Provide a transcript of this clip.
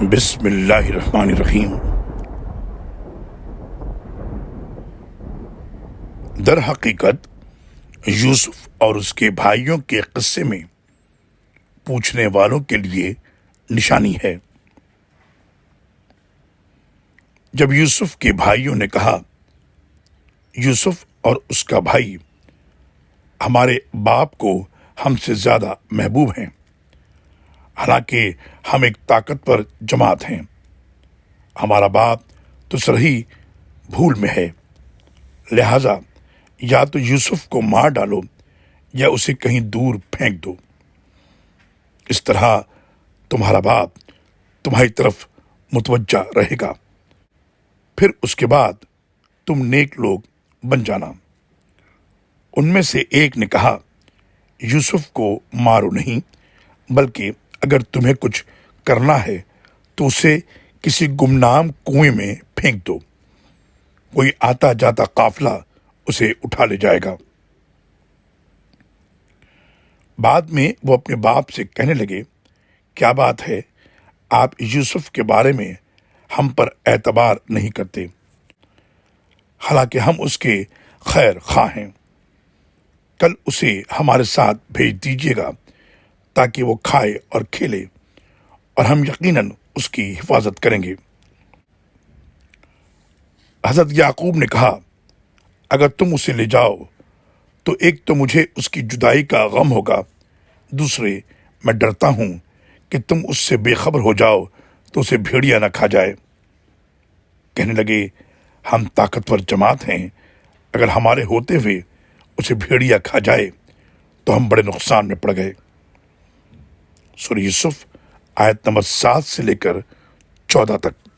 بسم اللہ الرحمن الرحیم۔ در حقیقت یوسف اور اس کے بھائیوں کے قصے میں پوچھنے والوں کے لیے نشانی ہے۔ جب یوسف کے بھائیوں نے کہا، یوسف اور اس کا بھائی ہمارے باپ کو ہم سے زیادہ محبوب ہیں، حالانکہ ہم ایک طاقتور جماعت ہیں، ہمارا باپ تو صحیح بھول میں ہے، لہذا یا تو یوسف کو مار ڈالو یا اسے کہیں دور پھینک دو، اس طرح تمہارا باپ تمہاری طرف متوجہ رہے گا، پھر اس کے بعد تم نیک لوگ بن جانا۔ ان میں سے ایک نے کہا، یوسف کو مارو نہیں، بلکہ اگر تمہیں کچھ کرنا ہے تو اسے کسی گمنام کنویں میں پھینک دو، کوئی آتا جاتا قافلہ اسے اٹھا لے جائے گا۔ بعد میں وہ اپنے باپ سے کہنے لگے، کیا بات ہے، آپ یوسف کے بارے میں ہم پر اعتبار نہیں کرتے، حالانکہ ہم اس کے خیر خواہ ہیں۔ کل اسے ہمارے ساتھ بھیج دیجیے گا تاکہ وہ کھائے اور کھیلے، اور ہم یقیناً اس کی حفاظت کریں گے۔ حضرت یعقوب نے کہا، اگر تم اسے لے جاؤ تو ایک تو مجھے اس کی جدائی کا غم ہوگا، دوسرے میں ڈرتا ہوں کہ تم اس سے بے خبر ہو جاؤ تو اسے بھیڑیا نہ کھا جائے۔ کہنے لگے، ہم طاقتور جماعت ہیں، اگر ہمارے ہوتے ہوئے اسے بھیڑیا کھا جائے تو ہم بڑے نقصان میں پڑ گئے۔ سورہ یوسف آیت نمبر 7 سے لے کر 14 تک۔